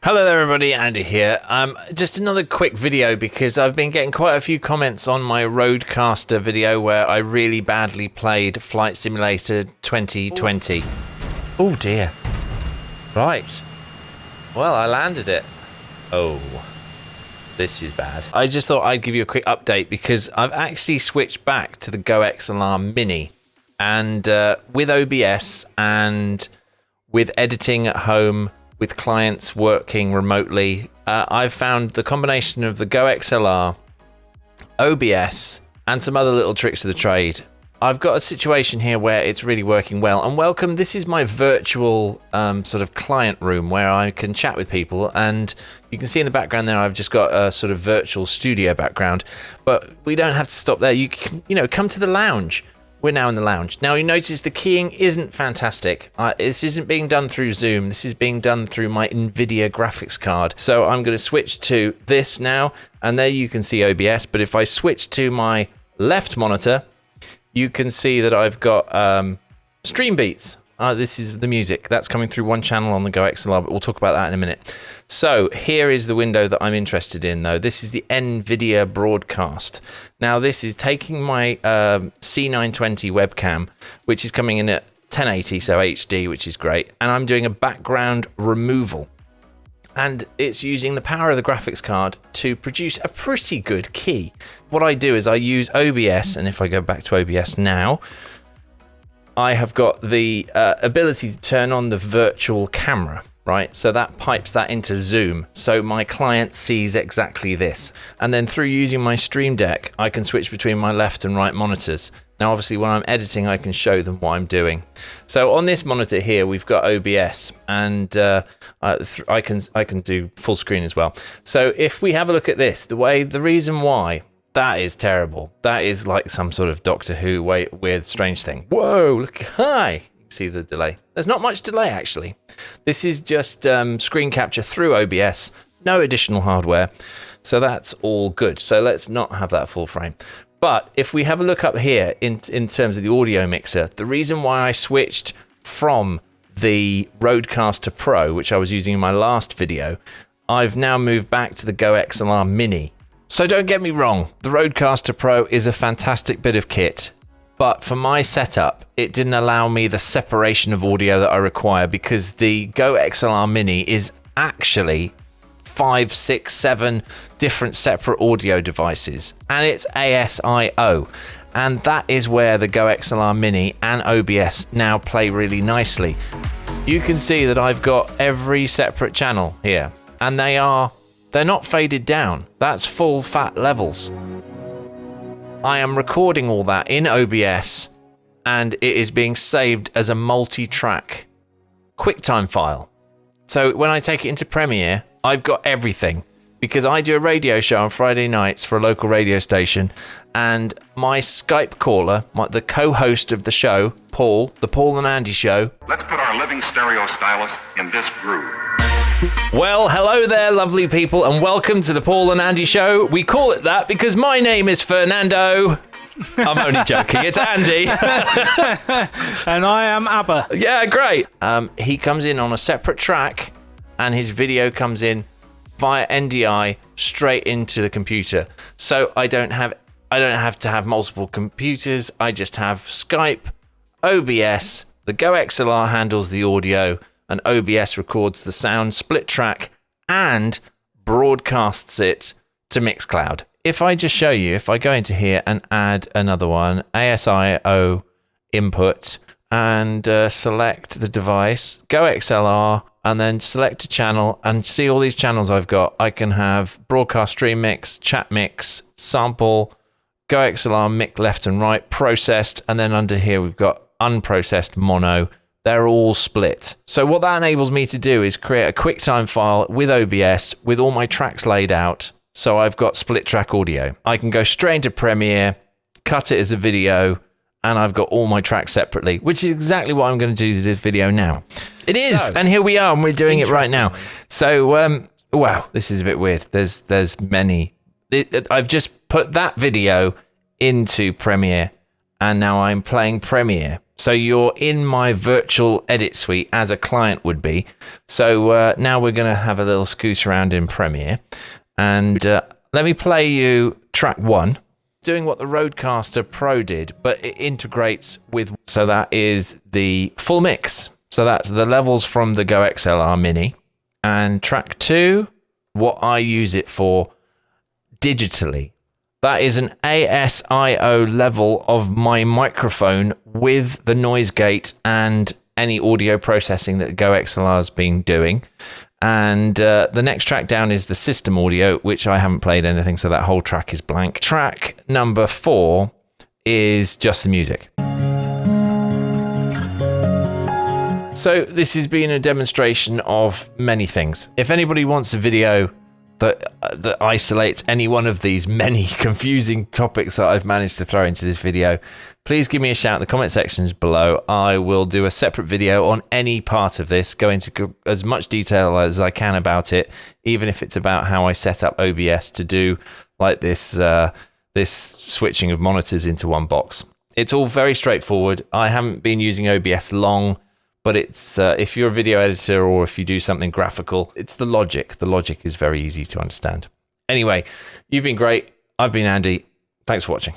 Hello there everybody, Andy here. Just another quick video because I've been getting quite a few comments on my Rodecaster video where I really badly played Flight Simulator 2020. Oh dear. Right. Well, I landed it. Oh, this is bad. I just thought I'd give you a quick update because I've actually switched back to the GOXLR Mini, and with OBS and with editing at home, with clients working remotely, I've found the combination of the GOXLR, OBS, and some other little tricks of the trade. I've got a situation here where it's really working well. And welcome, this is my virtual sort of client room where I can chat with people. And you can see in the background there, I've just got a sort of virtual studio background. But we don't have to stop there. You can, come to the lounge. We're now in the lounge. Now you notice the keying isn't fantastic. This isn't being done through Zoom. This is being done through my NVIDIA graphics card. So I'm going to switch to this now, and there you can see OBS. But if I switch to my left monitor, you can see that I've got StreamBeats. This is the music that's coming through one channel on the GOXLR, but we'll talk about that in a minute. So here is the window that I'm interested in, though. This is the NVIDIA broadcast. Now this is taking my C920 webcam, which is coming in at 1080, so HD, which is great. And I'm doing a background removal. And it's using the power of the graphics card to produce a pretty good key. What I do is I use OBS, and if I go back to OBS now, I have got the ability to turn on the virtual camera, right? So that pipes that into Zoom. So my client sees exactly this. And then through using my StreamDeck, I can switch between my left and right monitors. Now, obviously, when I'm editing, I can show them what I'm doing. So on this monitor here, we've got OBS, and I can do full screen as well. So if we have a look at this, the reason why, that is terrible. That is like some sort of Doctor Who weird strange thing. Whoa, look, hi. You can see the delay. There's not much delay, actually. This is just screen capture through OBS, no additional hardware. So that's all good. So let's not have that full frame. But if we have a look up here in terms of the audio mixer, the reason why I switched from the Rodecaster Pro, which I was using in my last video, I've now moved back to the GOXLR Mini. So don't get me wrong, the Rodecaster Pro is a fantastic bit of kit, but for my setup, it didn't allow me the separation of audio that I require because the GOXLR Mini is actually 5, 6, 7 different separate audio devices, and it's ASIO, and that is where the GOXLR Mini and OBS now play really nicely. You can see that I've got every separate channel here, and they're not faded down. That's full fat levels. I am recording all that in OBS, and it is being saved as a multi-track QuickTime file. So when I take it into Premiere, I've got everything, because I do a radio show on Friday nights for a local radio station, and my Skype caller, the co-host of the show, Paul, the Paul and Andy Show. Let's put our living stereo stylus in this groove. Well, hello there, lovely people, and welcome to the Paul and Andy Show. We call it that because my name is Fernando. I'm only joking, it's Andy. And I am ABBA. Yeah, great. He comes in on a separate track, and his video comes in via NDI straight into the computer. So I don't have to have multiple computers. I just have Skype, OBS, the GOXLR handles the audio, and OBS records the sound, split track, and broadcasts it to Mixcloud. If I just show you, if I go into here and add another one, ASIO input, and select the device, GOXLR, and then select a channel, and see all these channels I've got. I can have broadcast stream mix, chat mix, sample, GOXLR mic left and right, processed, and then under here we've got unprocessed mono. They're all split. So what that enables me to do is create a QuickTime file with OBS with all my tracks laid out. So I've got split track audio. I can go straight into Premiere, cut it as a video, and I've got all my tracks separately, which is exactly what I'm going to do to this video now. It is, so, and here we are, and we're doing it right now. So, wow, this is a bit weird. There's many. I've just put that video into Premiere, and now I'm playing Premiere So you're in my virtual edit suite as a client would be. So now we're going to have a little scoot around in Premiere. And let me play you track 1, doing what the Rodecaster Pro did, but it integrates with, so that is the full mix. So that's the levels from the GOXLR Mini. And track 2, what I use it for digitally. That is an ASIO level of my microphone with the noise gate and any audio processing that GOXLR has been doing. And the next track down is the system audio, which I haven't played anything, so that whole track is blank. Track number 4 is just the music. So this has been a demonstration of many things. If anybody wants a video that isolates any one of these many confusing topics that I've managed to throw into this video, please give me a shout in the comment sections below. I will do a separate video on any part of this, go into as much detail as I can about it, even if it's about how I set up OBS to do like this this switching of monitors into one box. It's all very straightforward. I haven't been using OBS long, but it's if you're a video editor or if you do something graphical, it's the logic. The logic is very easy to understand. Anyway, you've been great. I've been Andy. Thanks for watching.